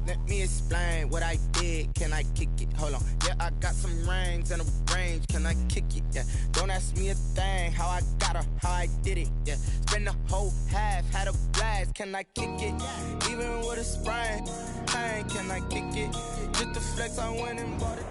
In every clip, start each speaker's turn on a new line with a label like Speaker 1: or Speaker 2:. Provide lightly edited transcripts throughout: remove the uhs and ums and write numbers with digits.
Speaker 1: Let me explain what I did. Can I kick it? Hold on. Yeah, I got some rings and a range. Can I kick it? Yeah. Don't ask me a thing. How I got her, how I did it. Yeah. Spend the whole half, had a blast. Can I kick it? Even with a sprain. Hey, can I kick it? Just the flex, I went and bought it.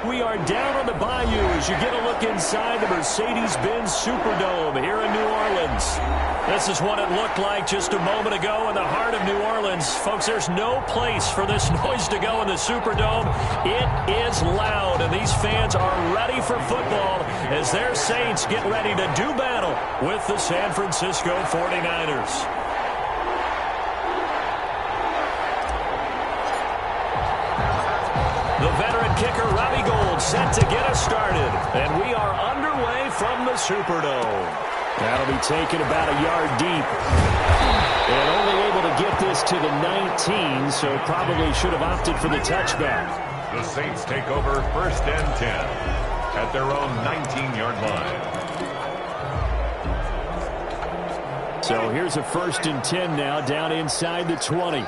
Speaker 2: We are down on the bayou as you get a look inside the Mercedes-Benz Superdome here in New Orleans. This is what it looked like just a moment ago in the heart of New Orleans. Folks, there's no place for this noise to go in the Superdome. It is loud, and these fans are ready for football as their Saints get ready to do battle with the San Francisco 49ers. The veteran kicker, Robbie Gould, set to get us started. And we are underway from the Superdome. That'll be taken about a yard deep. And only able to get this to the 19, so probably should have opted for the touchback.
Speaker 3: The Saints take over 1st and 10 at their own 19-yard line.
Speaker 2: So here's a 1st and 10 now down inside the 20.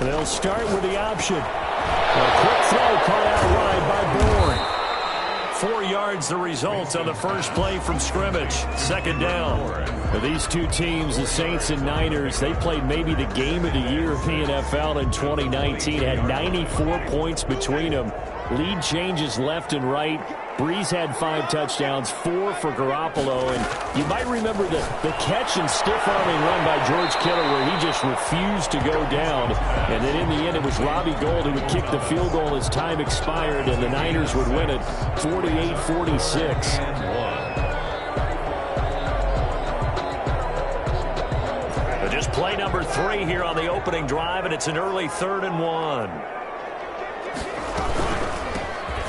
Speaker 2: They'll start with the option. A quick throw caught out wide by Bourne. 4 yards the result on the first play from scrimmage. 2nd down. These two teams, the Saints and Niners, they played maybe the game of the year in the NFL in 2019. Had 94 points between them. Lead changes left and right. Breeze had 5 touchdowns, 4 for Garoppolo. And you might remember the catch and stiff-arming run by George Kittle where he just refused to go down. And then in the end, it was Robbie Gould who would kick the field goal as time expired, and the Niners would win it 48-46. Just play number 3 here on the opening drive, and it's an early 3rd and 1.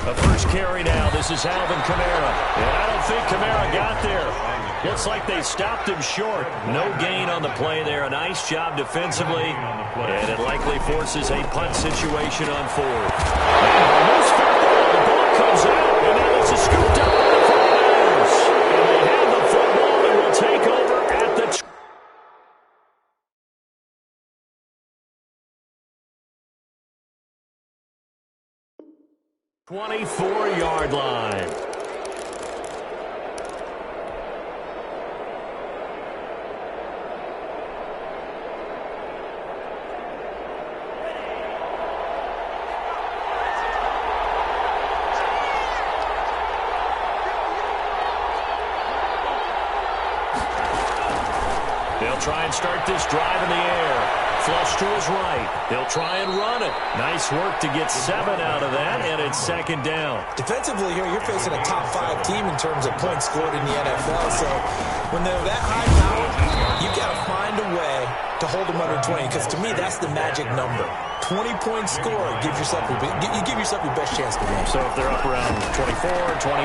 Speaker 2: The first carry now. This is Alvin Kamara. And I don't think Kamara got there. Looks like they stopped him short. No gain on the play there. A nice job defensively. And it likely forces a punt situation on 4th. And loose football. The ball comes out. And now it's a scooped up by the 49ers. And they have the football and will take over at the 24-yard line. They'll try and start this drive in the air. Flush to his right. They'll try and run it. Nice work to get 7 out of that, and it's 2nd down.
Speaker 4: Defensively here, you're facing a top 5 team in terms of points scored in the NFL. So when they're that high powered, you've got to find a way to hold them under 20, because to me, that's the magic number. 20-point score, you give yourself your best chance to win.
Speaker 2: So if they're up around 24, 28, 30,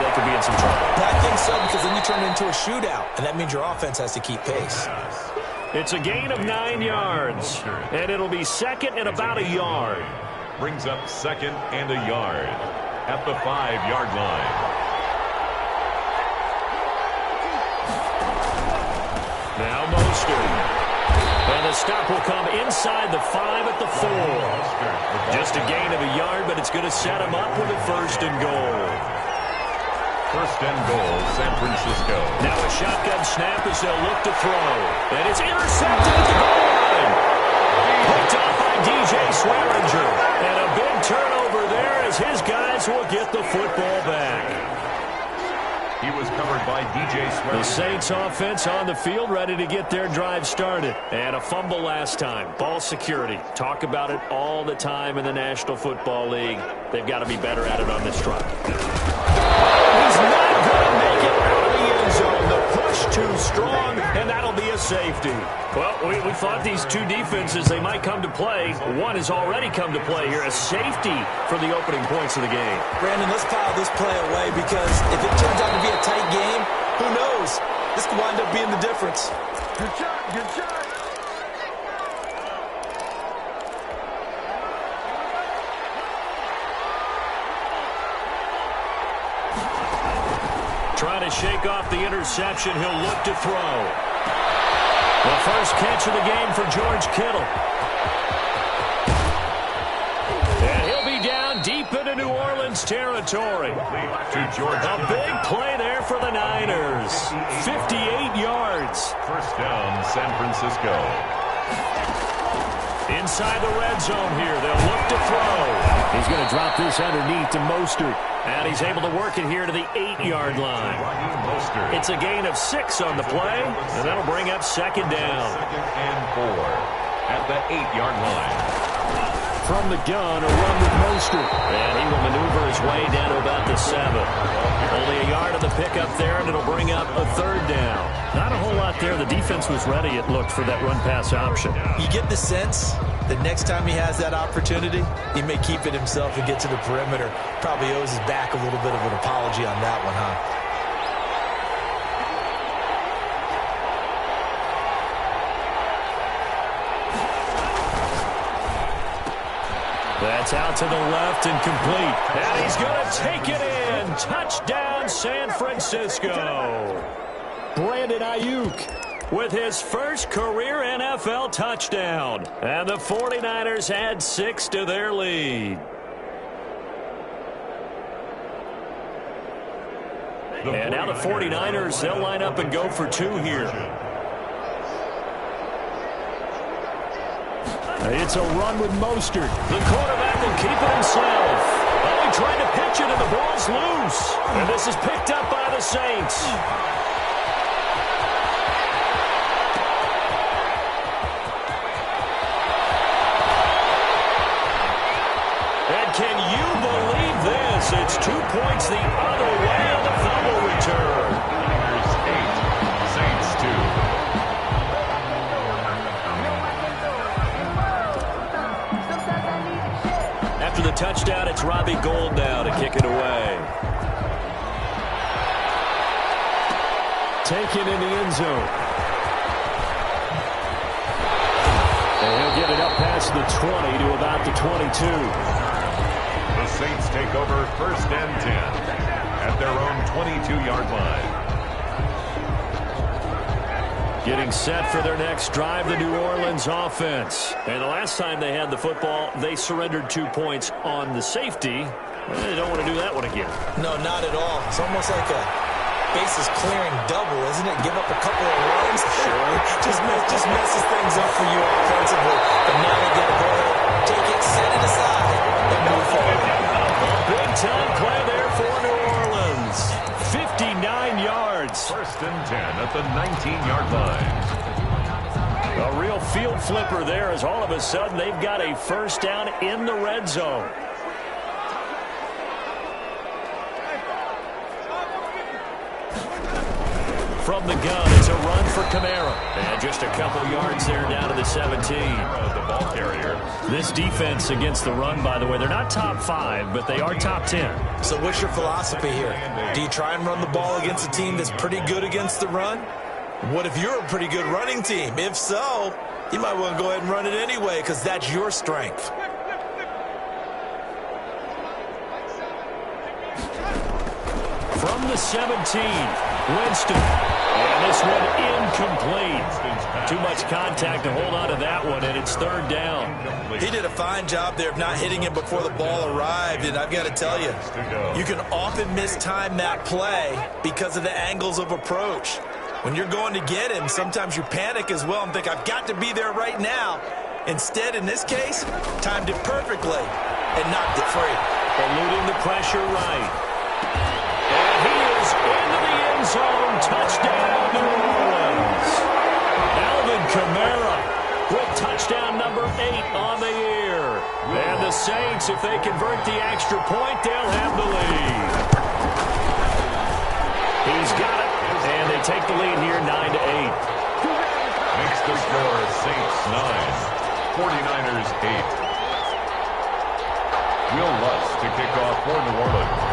Speaker 2: they could be in some trouble.
Speaker 4: I think so, because then you turn it into a shootout, and that means your offense has to keep pace.
Speaker 2: It's a gain of 9 yards, and it'll be 2nd and about a yard.
Speaker 3: Brings up 2nd and a yard at the 5-yard line.
Speaker 2: Now Mostert. And the stop will come inside the 5 at the 4. Just a gain of a yard, but it's going to set him up with a 1st and goal.
Speaker 3: 1st and goal, San Francisco.
Speaker 2: Now a shotgun snap as they'll look to throw. And it's intercepted at the goal line. Picked off by DJ Swearinger. And a big turnover there as his guys will get the football back.
Speaker 3: He was covered by DJ Swearinger.
Speaker 2: The Saints offense on the field, ready to get their drive started. And a fumble last time. Ball security. Talk about it all the time in the National Football League. They've got to be better at it on this drive. He's not going to make it out of the end zone. The push too strong, and that'll be a safety. Well, we thought these two defenses, they might come to play. One has already come to play here. A safety for the opening points of the game.
Speaker 4: Brandon, let's pile this play away, because if it turns out to be a tight game, who knows? This could wind up being the difference.
Speaker 1: Good shot, good shot.
Speaker 2: Trying to shake off the interception. He'll look to throw. The first catch of the game for George Kittle. And he'll be down deep into New Orleans territory. A big play there for the Niners. 58 yards.
Speaker 3: First down, San Francisco.
Speaker 2: Inside the red zone here. They'll look to throw. He's going to drop this underneath to Mostert. And he's able to work it here to the 8-yard line. It's a gain of 6 on the play, and that'll bring up second down.
Speaker 3: Second and 4 at the 8-yard line.
Speaker 2: From the gun, a run with Mostert. And he will maneuver his way down to about the 7. Only a yard of the pickup there, and it'll bring up a third down. Not a whole lot there. The defense was ready, it looked, for that run-pass option.
Speaker 4: You get the sense that next time he has that opportunity, he may keep it himself and get to the perimeter. Probably owes his back a little bit of an apology on that one, huh?
Speaker 2: That's out to the left and complete. And he's going to take it in. Touchdown, San Francisco. Brandon Ayuk with his first career NFL touchdown. And the 49ers add 6 to their lead. And now the 49ers, they'll line up and go for 2 here. It's a run with Mostert. The quarterback will keep it himself. Oh, he tried to pitch it, and the ball's loose. And this is picked up by the Saints. And can you believe this? It's 2 points the other way on the fumble return.
Speaker 3: Niners 8, Saints 2.
Speaker 2: After the touchdown, it's Robbie Gould now to kick it away. Taken in the end zone. And he'll get it up past the 20 to about the 22.
Speaker 3: The Saints take over first and 10 at their own 22-yard line.
Speaker 2: Getting set for their next drive, the New Orleans offense. And the last time they had the football, they surrendered 2 points on the safety. Well, they don't want to do that one again.
Speaker 4: No, not at all. It's almost like a bases clearing double, isn't it? Give up a couple of runs. Sure. just messes things up for you offensively. But now they got to go ahead, take it, set it aside, and move forward.
Speaker 2: A big-time play there for New Orleans. 59 yards.
Speaker 3: First and 10 at the 19-yard line.
Speaker 2: A real field flipper there as all of a sudden they've got a first down in the red zone. From the gun, it's a run for Kamara. And just a couple yards there down to the 17.
Speaker 3: The ball carrier.
Speaker 2: This defense against the run, by the way, they're not top 5, but they are top 10.
Speaker 4: So what's your philosophy here? Do you try and run the ball against a team that's pretty good against the run? What if you're a pretty good running team? If so, you might want to go ahead and run it anyway because that's your strength.
Speaker 2: From the 17, Winston. And this one incomplete. Too much contact to hold on to that one, and it's third down.
Speaker 4: He did a fine job there of not hitting him before the ball arrived, and I've got to tell you, you can often mistime that play because of the angles of approach. When you're going to get him, sometimes you panic as well and think, I've got to be there right now. Instead, in this case, timed it perfectly and knocked it free.
Speaker 2: Eluding the pressure right. And he is into the end zone. Touchdown, New Orleans. Alvin Kamara with touchdown number 8 on the year. And the Saints, if they convert the extra point, they'll have the lead. He's got it. And they take the lead here 9-8.
Speaker 3: Makes the score Saints 9, 49ers 8. Will Lutz to kick off for New Orleans.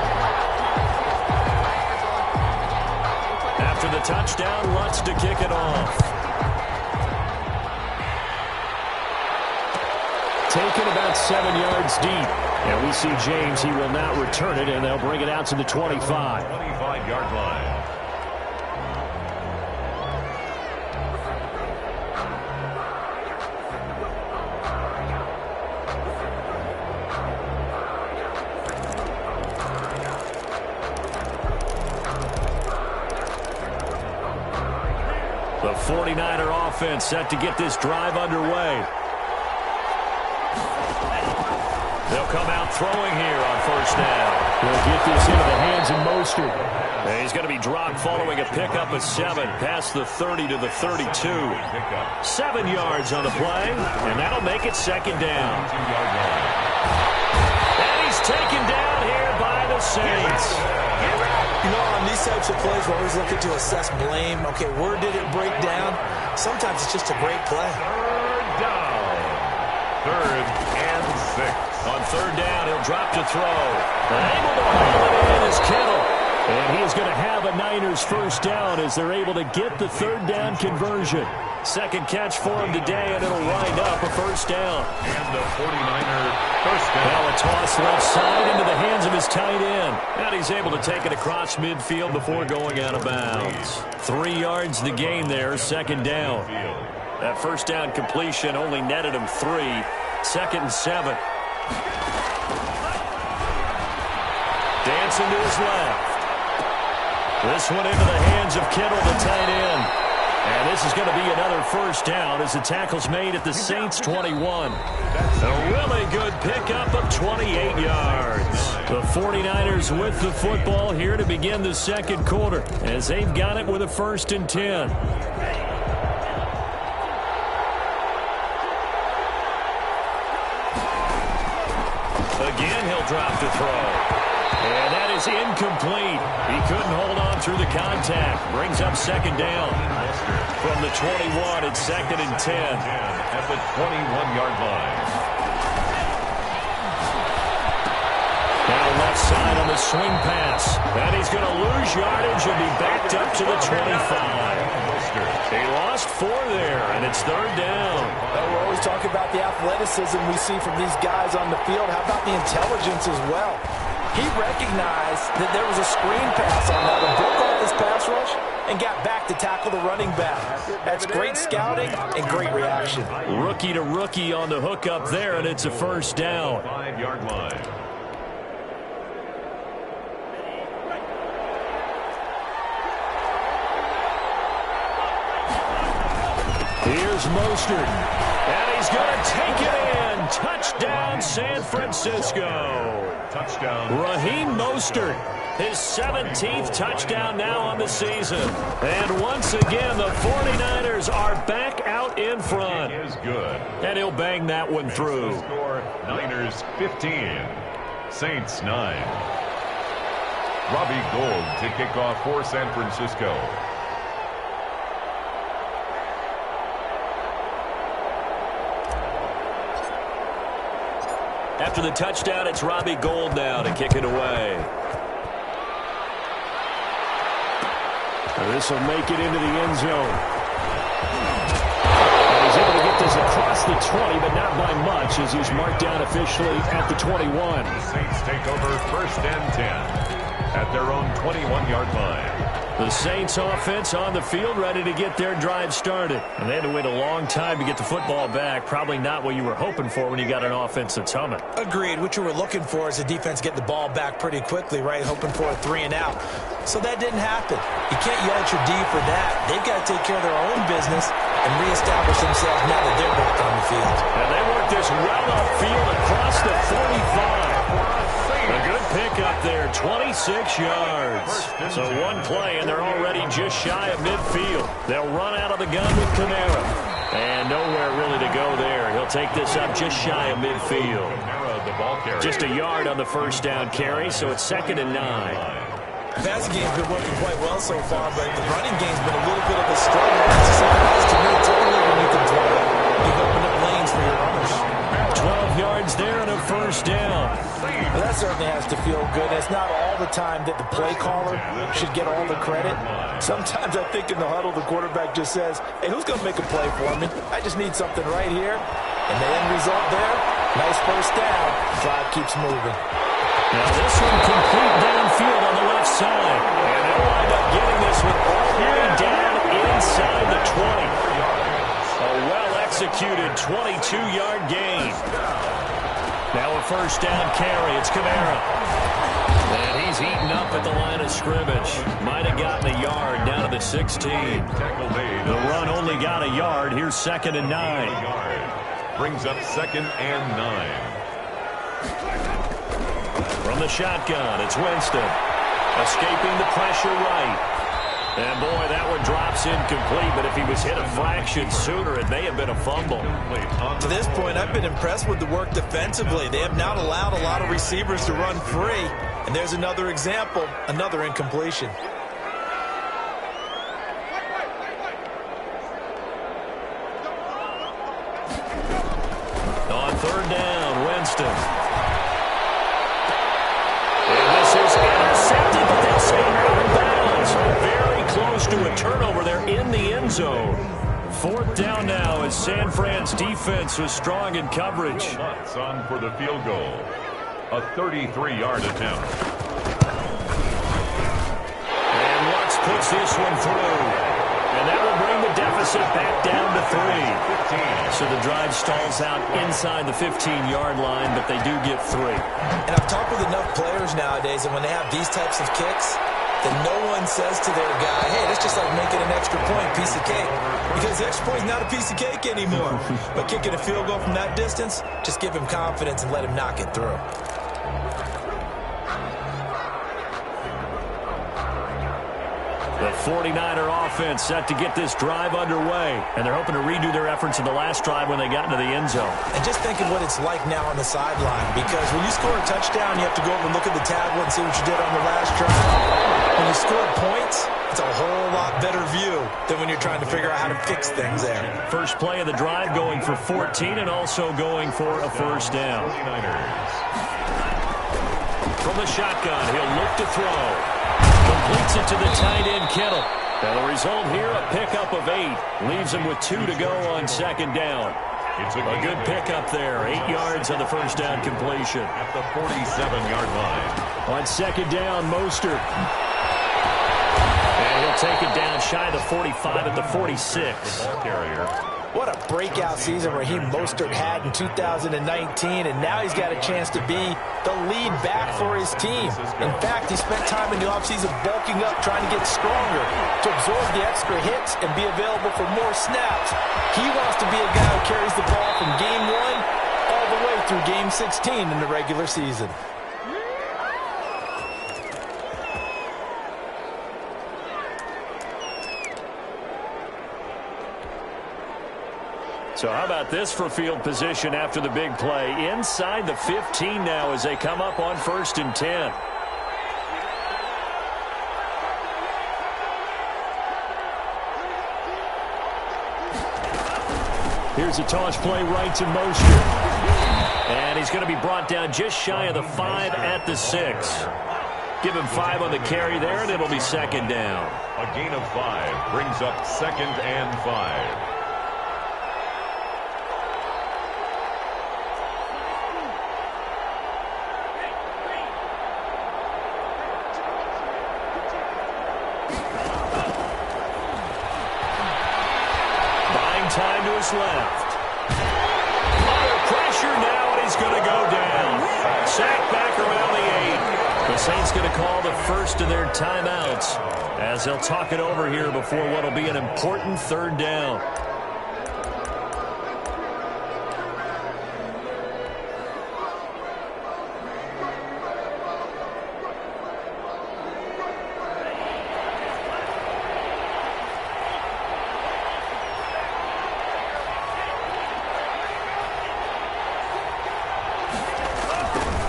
Speaker 2: After the touchdown, Lutz to kick it off. Taken about 7 yards deep. And we see James, he will not return it, and they'll bring it out to the 25.
Speaker 3: 25-yard line.
Speaker 2: The 49er offense set to get this drive underway. They'll come out throwing here on first down.
Speaker 5: They'll get this into the hands of Mostert.
Speaker 2: And he's going to be dropped following a pickup of 7 past the 30 to the 32. 7 yards on the play, and that'll make it second down. And he's taken down here by the Saints.
Speaker 4: You know, on these types of plays, we're always looking to assess blame. Okay, where did it break down? Sometimes it's just a great play.
Speaker 3: Third down. 3rd and 6.
Speaker 2: On 3rd down, he'll drop to throw. And able to haul it in is Kittle. And he is going to have a Niners first down as they're able to get the 3rd down conversion. Second catch for him today, and it'll wind up a first down.
Speaker 3: And the 49er first down.
Speaker 2: Now a toss left side into the hands of his tight end. And he's able to take it across midfield before going out of bounds. 3 yards the gain there, second down. That first down completion only netted him 3. 2nd and 7. Dancing to his left. This one into the hands of Kittle, the tight end. And this is going to be another first down as the tackle's made at the Saints' 21. A really good pickup of 28 yards. The 49ers with the football here to begin the second quarter as they've got it with a 1st and 10. Again, he'll drop to throw. And that is incomplete. He couldn't hold on through the contact. Brings up second down. From the 21, it's 2nd and 10.
Speaker 3: At the 21-yard line.
Speaker 2: Now left side on the swing pass. And he's going to lose yardage and be backed up to the 25. He lost 4 there, and it's 3rd down.
Speaker 4: We're always talking about the athleticism we see from these guys on the field. How about the intelligence as well? He recognized that there was a screen pass on that one, broke off his pass rush, and got back to tackle the running back. That's great scouting and great reaction.
Speaker 2: Rookie to rookie on the hookup there, and it's a first down.
Speaker 3: 5-yard line.
Speaker 2: Here's Mostert, and he's going to take it in. Touchdown, San Francisco.
Speaker 3: Touchdown.
Speaker 2: Raheem Mostert, his 17th touchdown now on the season. And once again, the 49ers are back out in front.
Speaker 3: It is good.
Speaker 2: And he'll bang that one through.
Speaker 3: Score, Niners 15, Saints 9. Robbie Gould to kick off for San Francisco.
Speaker 2: After the touchdown, it's Robbie Gould now to kick it away.
Speaker 5: This will make it into the end zone. And he's able to get this across the 20, but not by much as he's marked down officially at the 21.
Speaker 3: The Saints take over 1st and 10 at their own 21-yard line.
Speaker 2: The Saints offense on the field ready to get their drive started. And they had to wait a long time to get the football back. Probably not what you were hoping for when you got an offense that's humming.
Speaker 4: Agreed. What you were looking for is the defense get the ball back pretty quickly, right? Hoping for a 3 and out. So that didn't happen. You can't yell at your D for that. They've got to take care of their own business and reestablish themselves now that they're back on the field.
Speaker 2: And they work this well upfield across the 45. A good pickup there, 26 yards. So one play, and they're already just shy of midfield. They'll run out of the gun with Kamara. And nowhere really to go there. He'll take this up just shy of midfield. Just a yard on the first down carry, so it's 2nd and 9.
Speaker 4: The passing game's been working quite well so far, but the running game's been a little bit of a struggle. That's a surprise to me, totally, when you can throw it. You've opened up lanes for your runners.
Speaker 2: 12 yards there and a first down.
Speaker 4: Well, that certainly has to feel good. It's not all the time that the play caller should get all the credit. Sometimes I think in the huddle, the quarterback just says, hey, who's going to make a play for me? I just need something right here. And the end result there, nice first down. Drive keeps moving.
Speaker 2: Now this one complete downfield on the left side. And they'll wind up getting this one all the way down inside the 20. A well-executed 22-yard gain. Now a first down carry. It's Kamara. And he's eaten up at the line of scrimmage. Might have gotten a yard down to the the 16. The run only got a yard. Here's 2nd and 9.
Speaker 3: Brings up 2nd and 9.
Speaker 2: From the shotgun, it's Winston. Escaping the pressure right. And, boy, that one drops incomplete, but if he was hit a fraction sooner, it may have been a fumble.
Speaker 4: To this point, I've been impressed with the work defensively. They have not allowed a lot of receivers to run free. And there's another example, another incompletion.
Speaker 2: On 3rd down, Winston. And this is intercepted, but they'll say out of bounds. Very close to a turnover there in the end zone. 4th down now as San Fran's defense was strong in coverage.
Speaker 3: Lutz on for the field goal. A 33-yard attempt.
Speaker 2: And Lutz puts this one through. And that will bring the deficit back down to 3. So the drive stalls out inside the 15-yard line, but they do get 3.
Speaker 4: And I've talked with enough players nowadays, and when they have these types of kicks, then no one says to their guy, hey, that's just like making an extra point, piece of cake. Because the extra point is not a piece of cake anymore. But kicking a field goal from that distance, just give him confidence and let him knock it through.
Speaker 2: The 49er offense set to get this drive underway. And they're hoping to redo their efforts in the last drive when they got into the end zone.
Speaker 4: And just think of what it's like now on the sideline. Because when you score a touchdown, you have to go over and look at the tablet and see what you did on the last drive. When you score points, it's a whole lot better view than when you're trying to figure out how to fix things there.
Speaker 2: First play of the drive going for 14 and also going for a first down. From the shotgun, he'll look to throw. Completes it to the tight end, Kittle. And the result here, a pickup of 8. Leaves him with 2 to go on 2nd down.
Speaker 3: It's
Speaker 2: a good pickup there. 8 yards on the first down completion.
Speaker 3: At the 47-yard line.
Speaker 2: On 2nd down, Mostert. And he'll take it down shy of the 45 at the 46.
Speaker 3: Carrier.
Speaker 4: What a breakout season Raheem Mostert had in 2019, and now he's got a chance to be the lead back for his team. In fact, he spent time in the offseason bulking up, trying to get stronger, to absorb the extra hits and be available for more snaps. He wants to be a guy who carries the ball from game 1 all the way through game 16 in the regular season.
Speaker 2: So how about this for field position after the big play? Inside the 15 now as they come up on 1st and 10. Here's a toss play right to Mostert. And he's going to be brought down just shy of the 5 at the 6. Give him 5 on the carry there, and it'll be 2nd down.
Speaker 3: A gain of 5 brings up 2nd and 5.
Speaker 2: Time to his left. Under pressure now, and he's going to go down. Sacked back around the 8. The Saints going to call the first of their timeouts as they'll talk it over here before what will be an important 3rd down.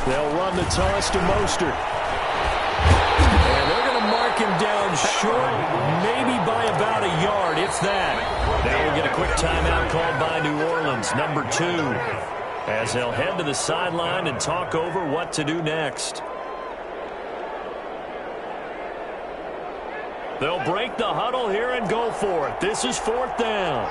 Speaker 2: They'll run the toss to Mostert. And they're going to mark him down short, maybe by about a yard, if that. Now we'll get a quick timeout called by New Orleans, number 2, as they'll head to the sideline and talk over what to do next. They'll break the huddle here and go for it. This is 4th down.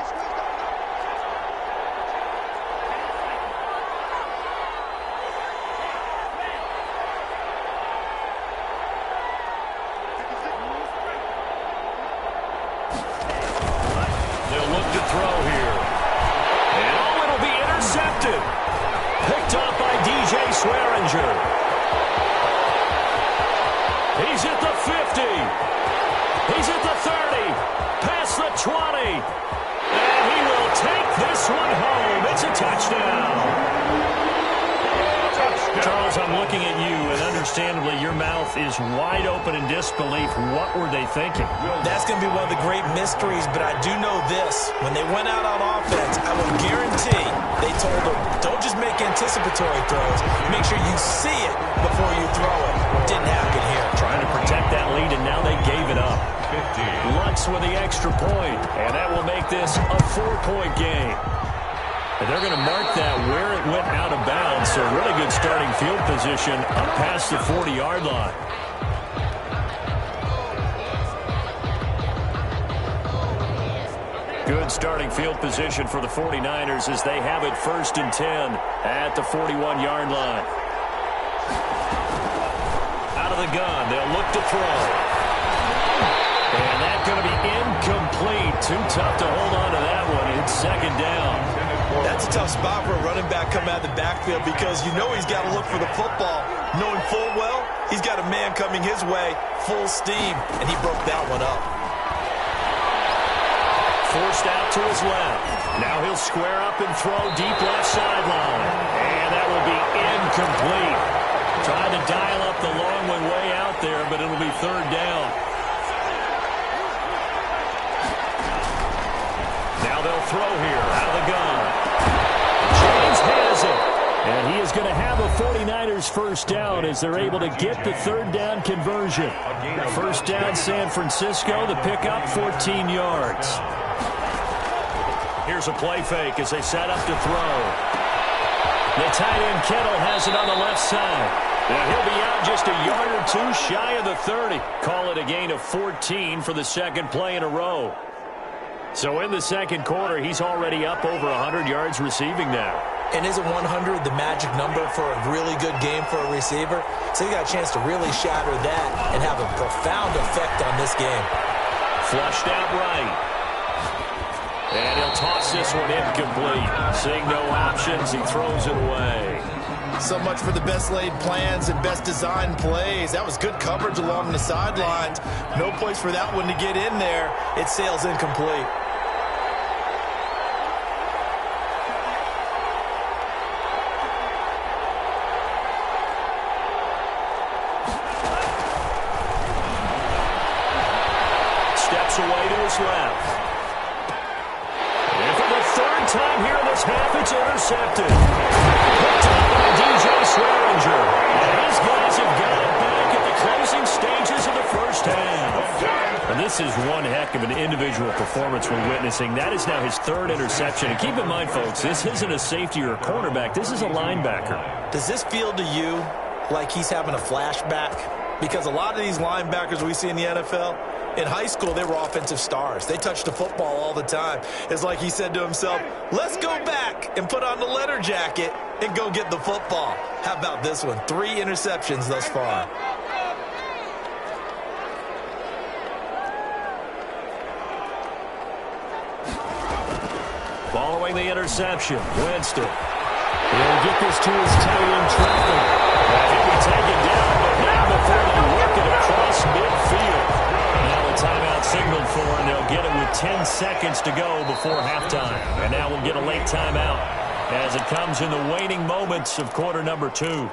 Speaker 2: He's at the 50. He's at the 30. understandably, your mouth is wide open in disbelief. What were they thinking?
Speaker 4: That's going to be one of the great mysteries, but I do know this. When they went out on offense, I will guarantee they told them, don't just make anticipatory throws. Make sure you see it before you throw it. Didn't happen here.
Speaker 2: Trying to protect that lead, and now they gave it up.
Speaker 3: 50.
Speaker 2: Lutz with the extra point, and that will make this a 4-point game. And they're going to mark that where it went out of bounds, so really good starting field position up past the 40-yard line. Good starting field position for the 49ers as they have it 1st and 10 at the 41-yard line. Out of the gun, they'll look to throw. And that's going to be incomplete. Too tough to hold on to that one. It's 2nd down.
Speaker 4: That's a tough spot for a running back coming out of the backfield because you know he's got to look for the football, knowing full well he's got a man coming his way, full steam, and he broke that one up.
Speaker 2: Forced out to his left. Now he'll square up and throw deep left sideline. And that will be incomplete. Trying to dial up the long one way out there, but it'll be 3rd down. Now they'll throw here out of the gun. James has it. And he is going to have a 49ers first down as they're able to get the 3rd down conversion. First down San Francisco, the pickup 14 yards. Here's a play fake as they set up to throw. The tight end Kittle has it on the left side. And he'll be out just a yard or two shy of the 30. Call it a gain of 14 for the 2nd play in a row. So in the 2nd quarter, he's already up over 100 yards receiving now.
Speaker 4: And isn't 100 the magic number for a really good game for a receiver? So he got a chance to really shatter that and have a profound effect on this game.
Speaker 2: Flushed out right. And he'll toss this one incomplete. Seeing no options, he throws it away.
Speaker 4: So much for the best laid plans and best designed plays. That was good coverage along the sidelines. No place for that one to get in there. It sails incomplete.
Speaker 2: Steps away to his left. And for the 3rd time here in this half, it's intercepted. Picked up by DJ Swearinger. And his guys have got it back at the closing stages of the first half. And this is one heck of an individual performance we're witnessing. That is now his 3rd interception. And keep in mind, folks, this isn't a safety or a cornerback. This is a linebacker.
Speaker 4: Does this feel to you like he's having a flashback? Because a lot of these linebackers we see in the NFL, in high school, they were offensive stars. They touched the football all the time. It's like he said to himself, let's go back and put on the letter jacket and go get the football. How about this one? 3 interceptions thus far.
Speaker 2: Following the interception, Winston. He'll get this to his tight end, Trevor. He'll be taken down, but not before they work it across midfield. Now a timeout signaled for, and they'll get it with 10 seconds to go before halftime. And now we'll get a late timeout as it comes in the waning moments of quarter number 2.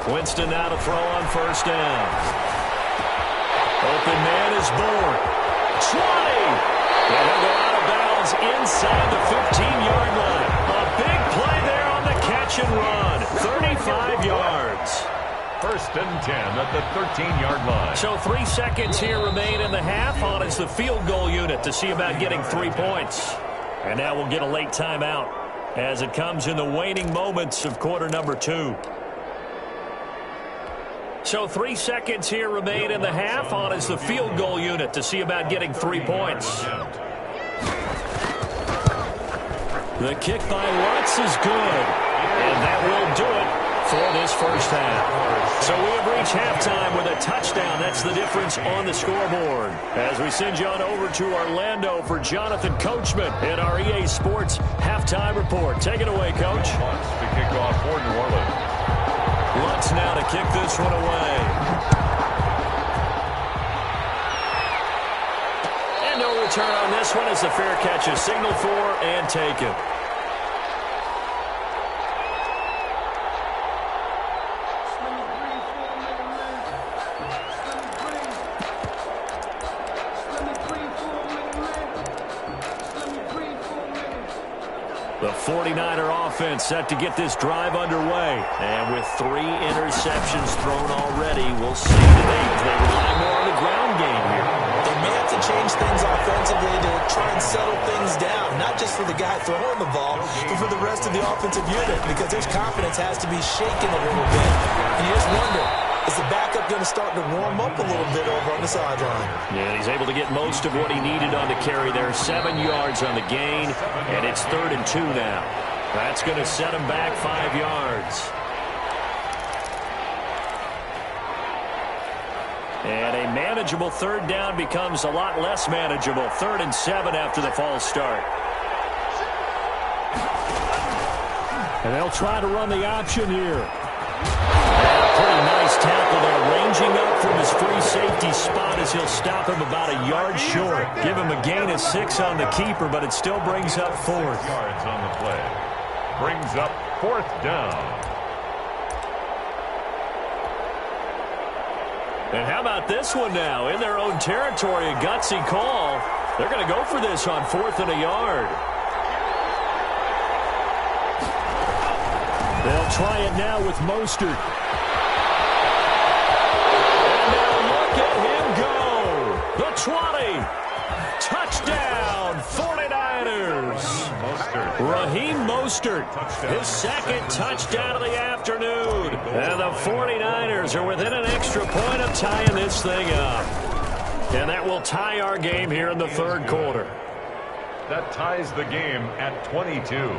Speaker 2: Winston now to throw on first down. Open man is born. 20! And he'll go out of bounds inside the 15-yard line. A big play there on the catch and run. 35 yards.
Speaker 3: 1st and 10 at the 13-yard line.
Speaker 2: So 3 seconds here remain in the half on as the field goal unit to see about getting 3 points. And now we'll get a late timeout as it comes in the waning moments of quarter number 2. So 3 seconds here remain in the half on as the field goal unit to see about getting 3 points. The kick by Lutz is good. And that will do it for this first half. So we have reached halftime with a touchdown. That's the difference on the scoreboard. As we send you on over to Orlando for Jonathan Coachman in our EA Sports halftime report. Take it away, Coach.
Speaker 3: Lutz to kick off for New Orleans.
Speaker 2: Lutz now to kick this one away. And no return on this one as the fair catch is signaled for and taken. The 49er offense set to get this drive underway. And with 3 interceptions thrown already, we'll see today if they rely more on the ground game here.
Speaker 4: They may have to change things offensively to try and settle things down, not just for the guy throwing the ball, but for the rest of the offensive unit, because their confidence has to be shaken a little bit. And you just wonder, is the backup going to start to warm up a little bit over on the sideline?
Speaker 2: Yeah, he's able to get most of what he needed on the carry there. 7 yards on the gain, and it's 3rd and 2 now. That's going to set him back 5 yards. And a manageable 3rd down becomes a lot less manageable. 3rd and 7 after the false start.
Speaker 5: And they'll try to run the option here.
Speaker 2: Pretty nice tackle there, ranging up from his free safety spot as he'll stop him about a yard short. Give him a gain of 6 on the keeper, but it still brings up 4th.
Speaker 3: Yards on the play. Brings up 4th down.
Speaker 2: And how about this one now? In their own territory, a gutsy call. They're going to go for this on 4th and a yard.
Speaker 5: They'll try it now with Mostert.
Speaker 2: The 20. Touchdown, 49ers. Raheem Mostert, his 2nd touchdown of the afternoon. And the 49ers are within an extra point of tying this thing up. And that will tie our game here in the 3rd quarter.
Speaker 3: That ties the game at 22.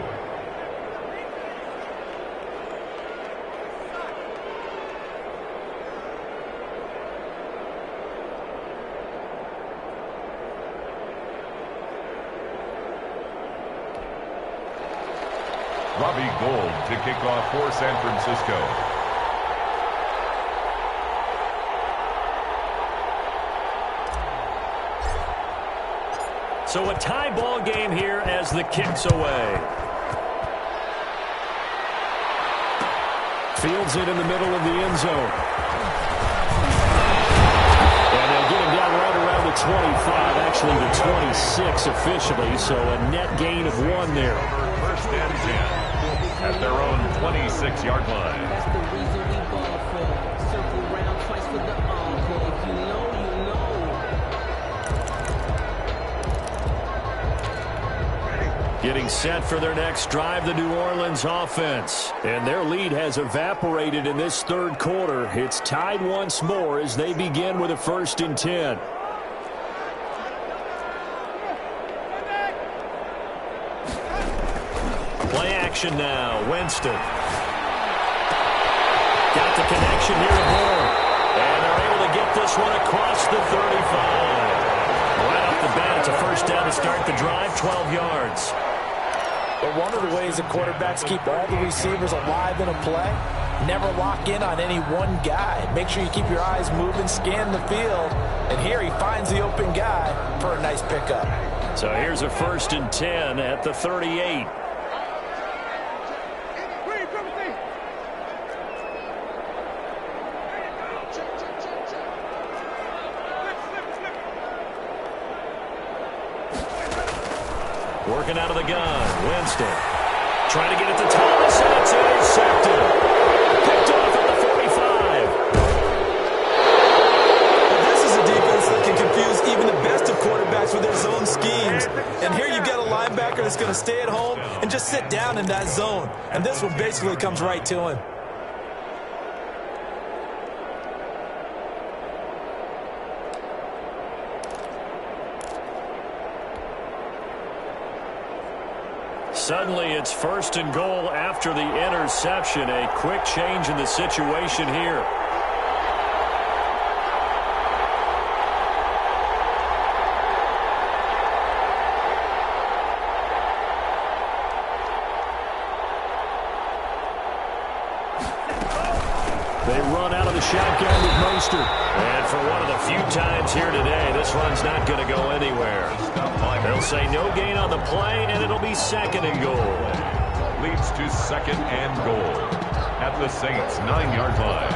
Speaker 3: Robbie Gould to kick off for San Francisco.
Speaker 2: So a tie ball game here as the kick's away.
Speaker 5: Fields it in the middle of the end zone. And they'll get him down right around the 25, actually the 26 officially, so a net gain of 1 there.
Speaker 3: 1st and 10. At their own 26-yard line.
Speaker 6: That's the reason we ball for. Circle round twice for the encore. If you know, you know.
Speaker 2: Getting set for their next drive, the New Orleans offense. And their lead has evaporated in this 3rd quarter. It's tied once more as they begin with a 1st and 10. Play action now. Winston. Got the connection here to Moore. And they're able to get this one across the 35. Right off the bat, it's a 1st down to start the drive, 12 yards.
Speaker 4: But one of the ways that quarterbacks keep all the receivers alive in a play, never lock in on any one guy. Make sure you keep your eyes moving, scan the field. And here he finds the open guy for a nice pickup.
Speaker 2: So here's a 1st and 10 at the 38. Working out of the gun, Winston. Trying to get it to Thomas, and it's intercepted. Picked off at the 45.
Speaker 4: Well, this is a defense that can confuse even the best of quarterbacks with their zone schemes. And here you've got a linebacker that's going to stay at home and just sit down in that zone. And this one basically comes right to him.
Speaker 2: suddenly it's 1st and goal after the interception. A quick change in the situation here. They run out of the shotgun with Mostert. And for one of the few times here today, this run's not going to go anywhere. They'll say no gain on the play, and it'll be 2nd and goal.
Speaker 3: Leads to 2nd and goal at the Saints' 9-yard line.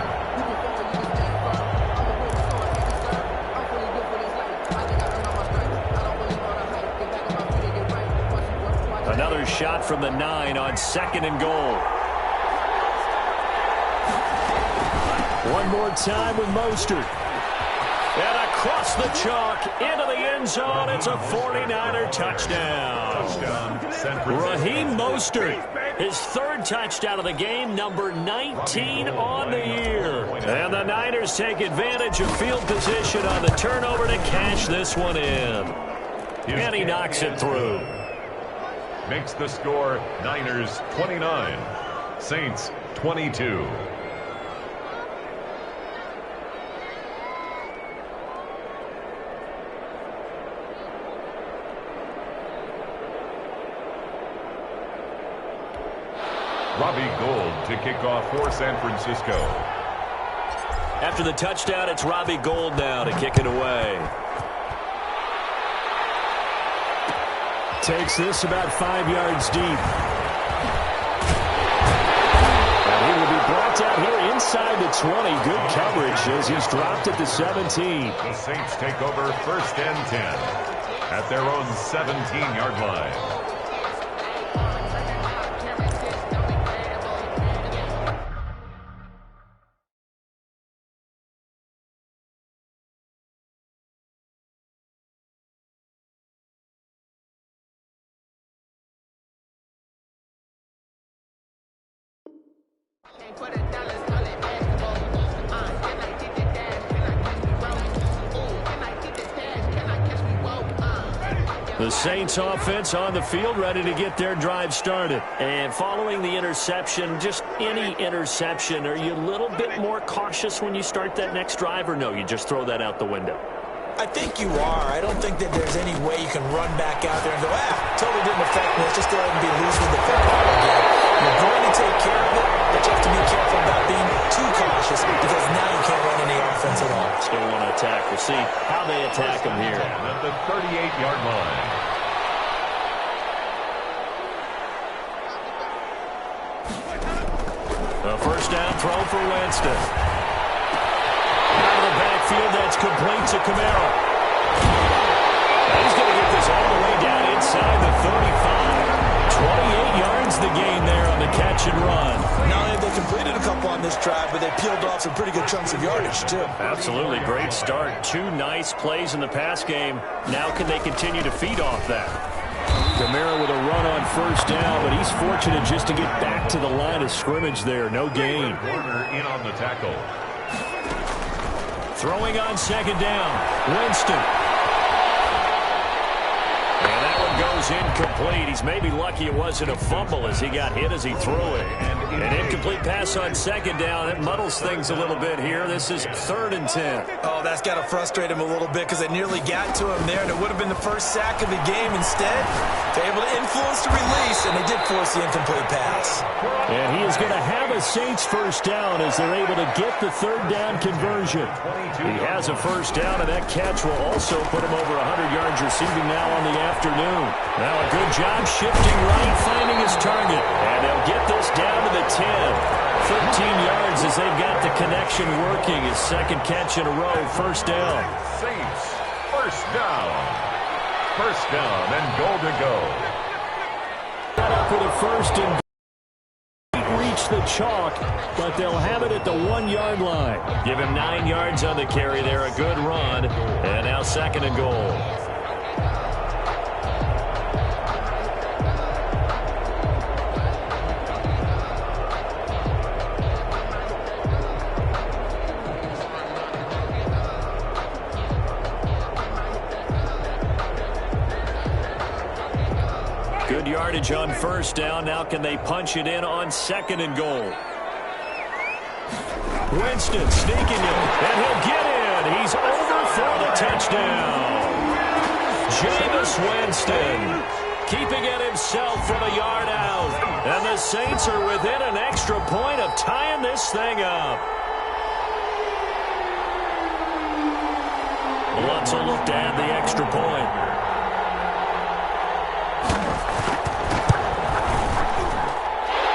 Speaker 2: Another shot from the 9 on 2nd and goal. One more time with Mostert. And across the chalk into the end zone. It's a 49er touchdown. Raheem Mostert, his 3rd touchdown of the game, number 19 on the year. And the Niners take advantage of field position on the turnover to cash this one in. And he knocks it through.
Speaker 3: Makes the score Niners 29, Saints 22. Robbie Gould to kick off for San Francisco.
Speaker 2: After the touchdown, it's Robbie Gould now to kick it away. Takes this about 5 yards deep. And he will be brought down here inside the 20. Good coverage as he's dropped at the 17.
Speaker 3: The Saints take over 1st and 10 at their own 17-yard line.
Speaker 2: The Saints offense on the field ready to get their drive started. And following the interception, just any interception, are you a little bit more cautious when you start that next drive, or no, you just throw that out the window?
Speaker 4: I think you are. I don't think that there's any way you can run back out there and go, totally didn't affect me. Let's just go ahead and be loose with the football again. You're going to take care of it, but you have to be careful about being too cautious because now you can't run any offense at all.
Speaker 2: Still want to attack. We'll see how they attack them here.
Speaker 3: At the 38-yard line.
Speaker 2: A 1st down throw for Winston. Out of the backfield, that's complete to Camaro. He's going to get this all the way down inside the 35. 28 yards the gain there on the catch and run.
Speaker 4: Not only have they completed a couple on this drive, but they peeled off some pretty good chunks of yardage, too.
Speaker 2: Absolutely. Great start. 2 nice plays in the pass game. Now can they continue to feed off that? Camaro with a run on 1st down, but he's fortunate just to get back to the line of scrimmage there. No gain.
Speaker 3: Warner in on the tackle.
Speaker 2: Throwing on 2nd down. Winston. And that one goes incomplete. He's maybe lucky it wasn't a fumble as he got hit as he threw it. An incomplete pass on 2nd down. That muddles things a little bit here. This is 3rd and 10.
Speaker 4: Oh, that's got to frustrate him a little bit because it nearly got to him there, and it would have been the 1st sack of the game. Instead, they're able to influence the release, and they did force the incomplete pass.
Speaker 2: And he is going to have a Saints 1st down as they're able to get the 3rd down conversion. He has a 1st down, and that catch will also put him over 100 yards receiving now on the afternoon. Now a good job shifting right, finding his target. And they'll get this down to the 10. 13 yards as they've got the connection working. His 2nd catch in a row, 1st down.
Speaker 3: Saints, 1st down. 1st down and goal to go.
Speaker 2: Got up with a 1st and reach the chalk, but they'll have it at the 1-yard line. Give him 9 yards on the carry there, a good run, and now 2nd and goal. Good yardage yardage on first down. Now can they punch it in on second and goal? Winston sneaking in, and he'll get in. He's over for the touchdown. Jameis Winston keeping it himself from a yard out. And the Saints are within an extra point of tying this thing up. Lutz will look to add the extra point.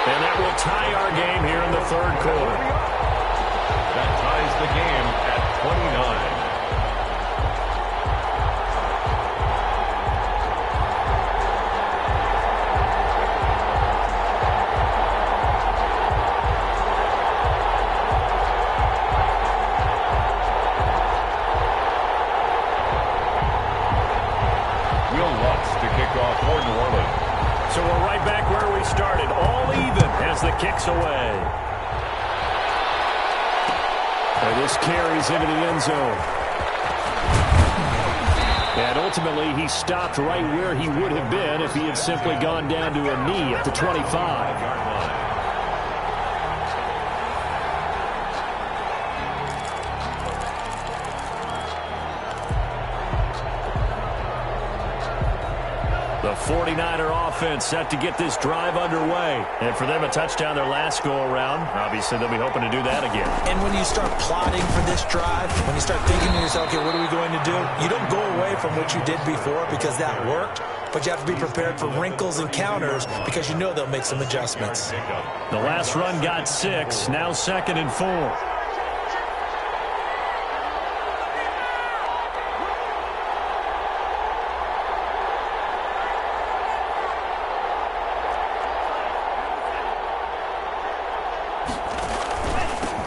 Speaker 2: And that will tie our game here in the third quarter.
Speaker 3: That ties the game at 29.
Speaker 2: So we're right back where we started, all even as the kick's away. And this carries into the end zone. And ultimately, he stopped right where he would have been if he had simply gone down to a knee at the 25. The 49er offense set to get this drive underway. And for them, a touchdown their last go-around. Obviously, they'll be hoping to do that again.
Speaker 4: And when you start plotting for this drive, when you start thinking to yourself, okay, what are we going to do? You don't go away from what you did before because that worked, but you have to be prepared for wrinkles and counters because you know they'll make some adjustments.
Speaker 2: The last run got 6, now 2nd and 4.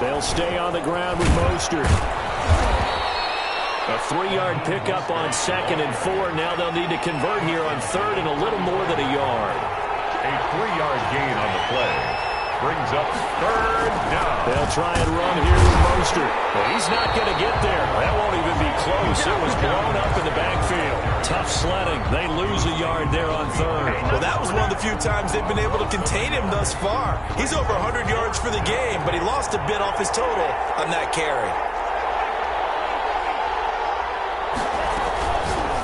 Speaker 2: They'll stay on the ground with Mostert. A 3-yard pickup on 2nd and 4. Now they'll need to convert here on 3rd and a little more than a yard.
Speaker 3: A 3-yard gain on the play brings up 3rd down.
Speaker 2: They'll try and run here with Mostert. Well, he's not going to get there. That won't even be close. It was blown up in the backfield. Tough sledding. They lose a yard there on 3rd.
Speaker 4: Well, that was one of the few times they've been able to contain him thus far. He's over 100 yards for the game, but he lost a bit off his total on that carry.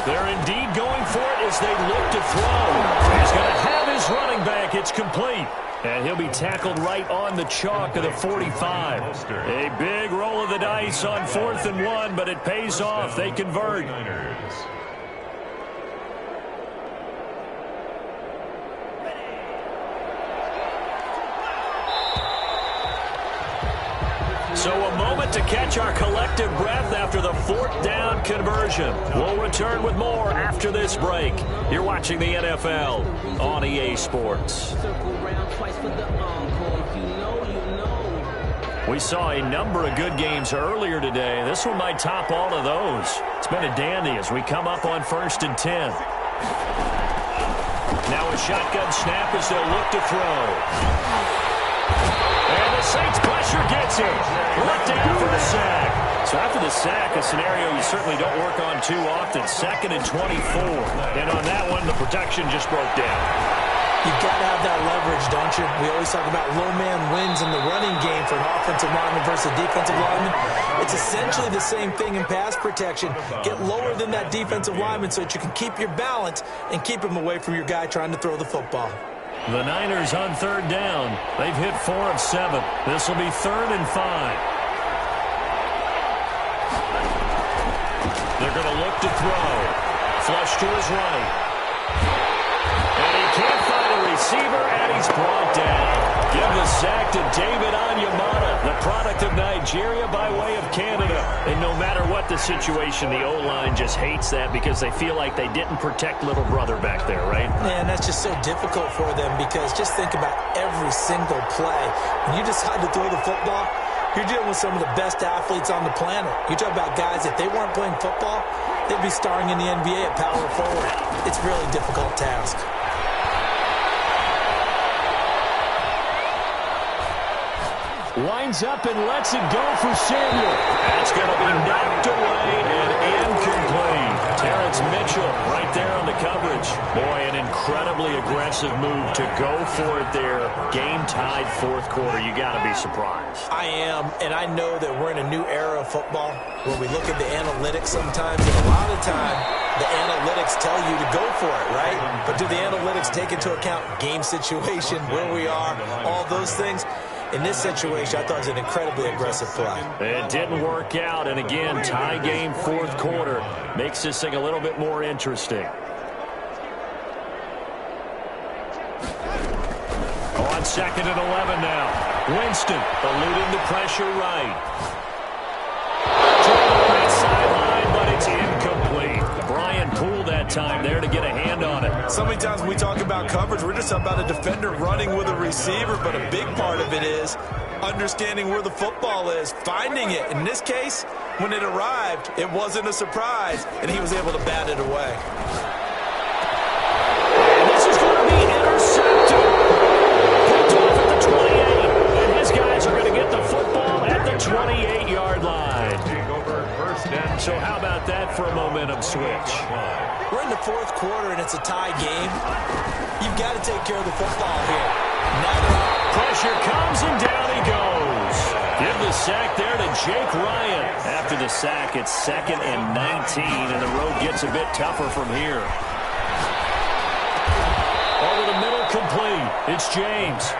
Speaker 2: They're indeed going for it as they look to throw. He's going to have his running back. It's complete. And he'll be tackled right on the chalk of the 45. A big roll of the dice on 4th and 1, but it pays off. They convert. So a moment to catch our collective breath after the 4th down conversion. We'll return with more after this break. You're watching the NFL on EA Sports. We saw a number of good games earlier today. This one might top all of those. It's been a dandy as we come up on 1st and 10. Now a shotgun snap as they'll look to throw. And the Saints pressure gets him. Let down for the sack. So after the sack, a scenario you certainly don't work on too often. 2nd and 24. And on that one, the protection just broke down.
Speaker 4: You've got to have that leverage, don't you? We always talk about low man wins in the running game for an offensive lineman versus a defensive lineman. It's essentially the same thing in pass protection. Get lower than that defensive lineman so that you can keep your balance and keep him away from your guy trying to throw the football.
Speaker 2: The Niners on 3rd down. They've hit 4 of 7. This will be 3rd and 5. They're going to look to throw. Flush to his right. And he can't find a receiver, and he's brought down. Give the sack to David Onyemata, the product of Nigeria by way of Canada. And no matter what the situation, the O-line just hates that because they feel like they didn't protect little brother back there, right?
Speaker 4: Man, that's just so difficult for them because just think about every single play. When you decide to throw the football, you're dealing with some of the best athletes on the planet. You talk about guys, if they weren't playing football, they'd be starring in the NBA at power forward. It's a really difficult task.
Speaker 2: Winds up and lets it go for Samuel. That's going to be knocked away and incomplete. Terrence Mitchell right there on the coverage. Boy, an incredible incredibly aggressive move to go for it there. Game-tied fourth quarter. You got to be surprised.
Speaker 4: I am, and I know that we're in a new era of football where we look at the analytics sometimes, and a lot of time the analytics tell you to go for it, right? But do the analytics take into account game situation, where we are, all those things? In this situation, I thought it was an incredibly aggressive play.
Speaker 2: It didn't work out, and again, tie game fourth quarter makes this thing a little bit more interesting. On 2nd and 11 now. Winston eluding the pressure right. To the right sideline, but it's incomplete. Brian pulled that time there to get a hand on it.
Speaker 4: So many times when we talk about coverage, we're just about a defender running with a receiver, but a big part of it is understanding where the football is, finding it. In this case, when it arrived, it wasn't a surprise, and he was able to bat it away.
Speaker 2: And this is going to be intercepted. Picked off at the 28, and his guys are going to get the football at the 28-yard line. So how about that for a momentum switch?
Speaker 4: We're in the fourth quarter, and it's a tie game. You've got to take care of the football here.
Speaker 2: Pressure comes, and down he goes. Give the sack there to Jake Ryan. After the sack, it's 2nd and 19, and the road gets a bit tougher from here. Over the middle, complete. It's James.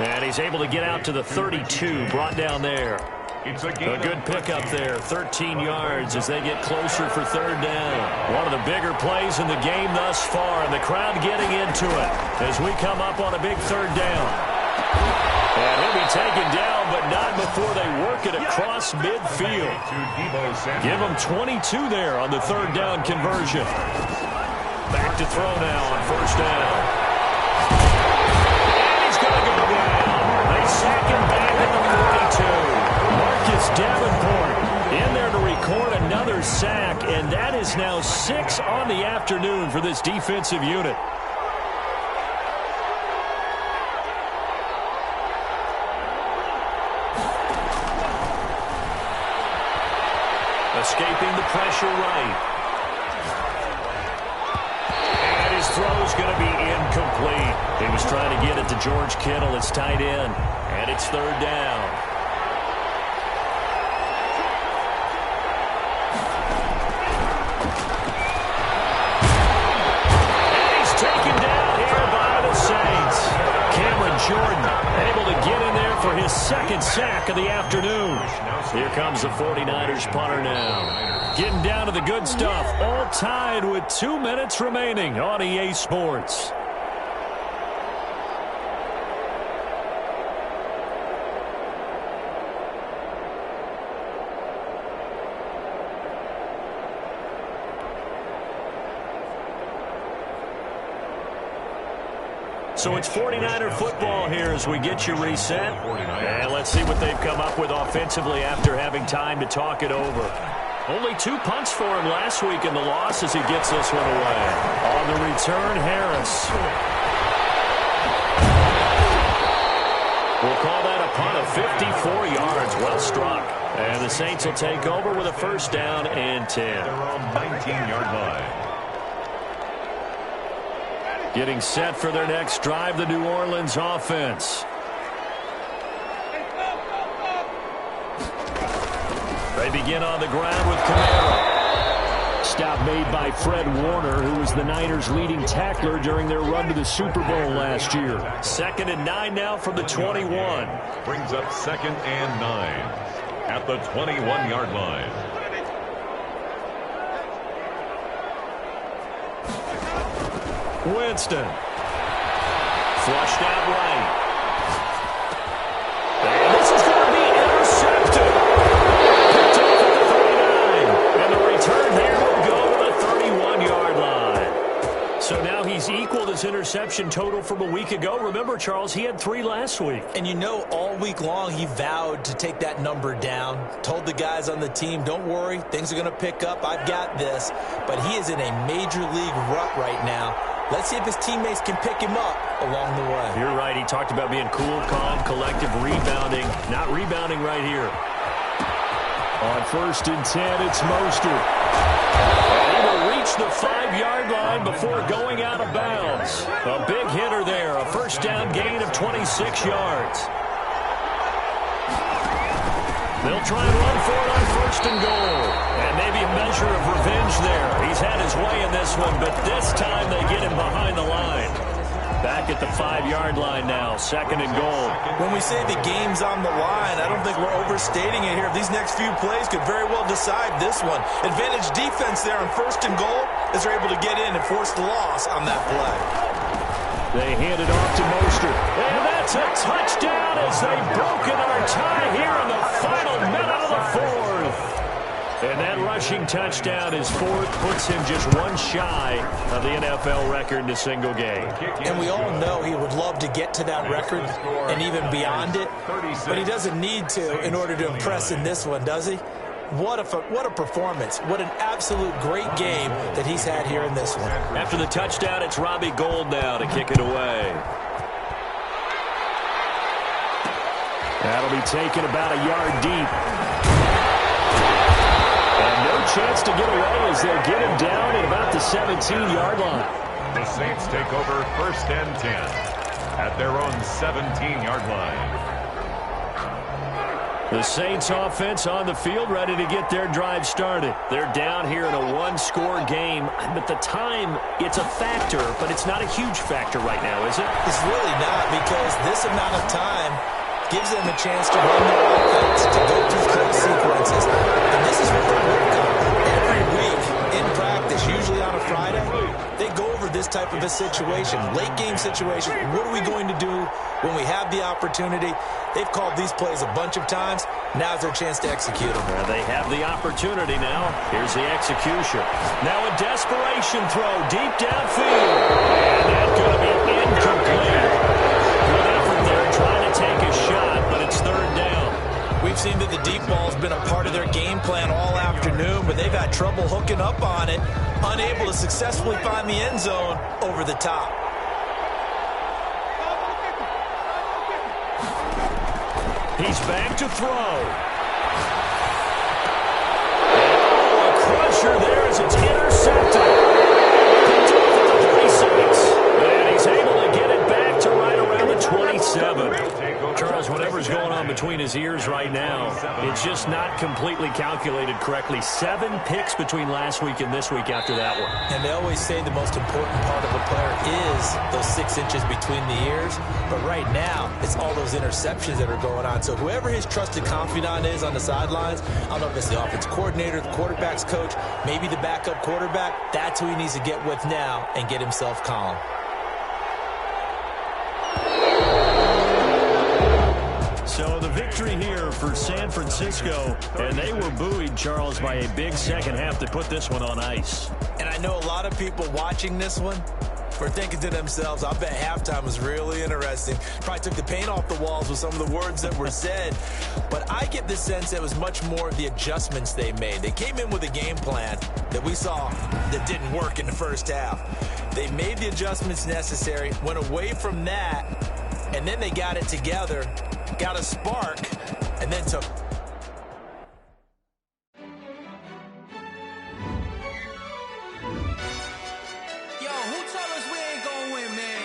Speaker 2: And he's able to get out to the 32, brought down there. A good pickup there, 13 yards as they get closer for third down. One of the bigger plays in the game thus far, and the crowd getting into it as we come up on a big third down. And he'll be taken down, but not before they work it across midfield. Give him 22 there on the third down conversion. Back to throw now on first down. And he's going to go down. They sack him back at the 42. Marcus Davenport in there to record another sack, and that is now 6 on the afternoon for this defensive unit. Escaping the pressure right. And his throw's going to be incomplete. He was trying to get it to George Kittle. It's tight end, and it's third down. Jordan able to get in there for his second sack of the afternoon. Here comes the 49ers punter now. Getting down to the good stuff. All tied with 2 minutes remaining on EA Sports. So it's 49er football here as we get you reset. And let's see what they've come up with offensively after having time to talk it over. Only 2 punts for him last week in the loss as he gets this one away. On the return, Harris. We'll call that a punt of 54 yards. Well struck. And the Saints will take over with a first down and 10.
Speaker 3: They're on 19-yard line.
Speaker 2: Getting set for their next drive, the New Orleans offense. They begin on the ground with Kamara. Stop made by Fred Warner, who was the Niners' leading tackler during their run to the Super Bowl last year. 2nd and 9 now from the 21.
Speaker 3: Brings up 2nd and 9 at the 21-yard line.
Speaker 2: Winston. Flushed out right. And this is going to be intercepted. Picked up at the 39. And the return here will go to the 31-yard line. So now he's equaled his interception total from a week ago. Remember, Charles, he had 3 last week.
Speaker 4: And you know, all week long he vowed to take that number down. Told the guys on the team, don't worry, things are going to pick up. I've got this. But he is in a major league rut right now. Let's see if his teammates can pick him up along the way.
Speaker 2: You're right. He talked about being cool, calm, collective, rebounding. Not rebounding right here. On 1st and 10, it's Mostert. He will reach the 5-yard line before going out of bounds. A big hitter there, a first down gain of 26 yards. They'll try and run for it on first and goal. And maybe a measure of revenge there. He's had his way in this one, but this time they get him behind the line. Back at the 5-yard line now, second and goal.
Speaker 4: When we say the game's on the line, I don't think we're overstating it here. These next few plays could very well decide this one. Advantage defense there on first and goal as they're able to get in and force the loss on that play.
Speaker 2: They hand it off to Mostert. And that's a touchdown as they've broken our tie here in the final minute of the fourth. And that rushing touchdown is fourth, puts him just one shy of the NFL record in a single game.
Speaker 4: And we all know he would love to get to that record and even beyond it, but he doesn't need to in order to impress in this one, does he? What a performance. What an absolute great game that he's had here in this one.
Speaker 2: After the touchdown, it's Robbie Gould now to kick it away. That'll be taken about a yard deep. And no chance to get away as they'll get him down at about the 17-yard line.
Speaker 3: The Saints take over first and 10 at their own 17-yard line.
Speaker 2: The Saints offense on the field, ready to get their drive started. They're down here in a one-score game. But the time, it's a factor, but it's not a huge factor right now, is it?
Speaker 4: It's really not, because this amount of time gives them a chance to run their offense, to go through close sequences. And this is what they work on every week in practice, usually on a Friday. They go over this type of a situation, late-game situation. What are we going to do when we have the opportunity? They've called these plays a bunch of times. Now's their chance to execute them.
Speaker 2: They have the opportunity now. Here's the execution. Now a desperation throw deep downfield. And that's going to be incomplete. Good effort there trying to take a shot, but it's third down.
Speaker 4: We've seen that the deep ball has been a part of their game plan all afternoon, but they've had trouble hooking up on it, unable to successfully find the end zone over the top.
Speaker 2: He's back to throw. Oh, a crusher there as it's intercepted. Picked off at the 36. And he's able to get it back to right around the 27. Charles, whatever's going on between his ears right now, it's just not completely calculated correctly. 7 picks between last week and this week after that one.
Speaker 4: And they always say the most important part of a player is those 6 inches between the ears. But right now, it's all those interceptions that are going on. So whoever his trusted confidant is on the sidelines, I don't know if it's the offense coordinator, the quarterback's coach, maybe the backup quarterback, that's who he needs to get with now and get himself calm.
Speaker 2: So the victory here for San Francisco, and they were buoyed, Charles, by a big second half to put this one on ice.
Speaker 4: And I know a lot of people watching this one were thinking to themselves, I bet halftime was really interesting. Probably took the paint off the walls with some of the words that were said. But I get the sense it was much more of the adjustments they made. They came in with a game plan that we saw that didn't work in the first half. They made the adjustments necessary, went away from that, and then they got it together, got a spark, and then took.
Speaker 6: Yo, who told us we ain't gonna win, man?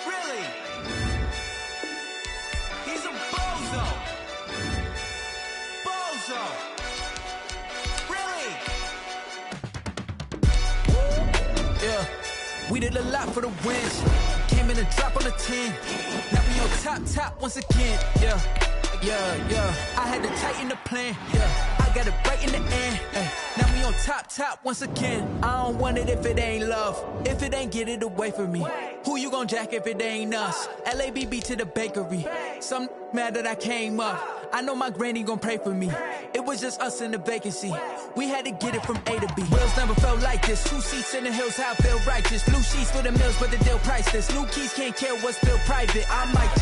Speaker 6: Really? He's a bozo. Bozo. Really? Yeah, we did a lot for the wins. Came in a drop on the 10. Now we on top once again. Yeah. I had to tighten the plan. Yeah, I got it right in the end. Ay. Now we on top once again. I don't want it if it ain't love. If it ain't, get it away from me. Who you gon' jack if it ain't us? LABB to the bakery. Some mad that I came up. I know my granny gon' pray for me. It was just us in the vacancy. We had to get it from A to B. Wheels never felt like this. 2 seats in the hills, how I feel righteous. Blue sheets for the mills, but the deal priceless. New keys can't care what's still private. I might just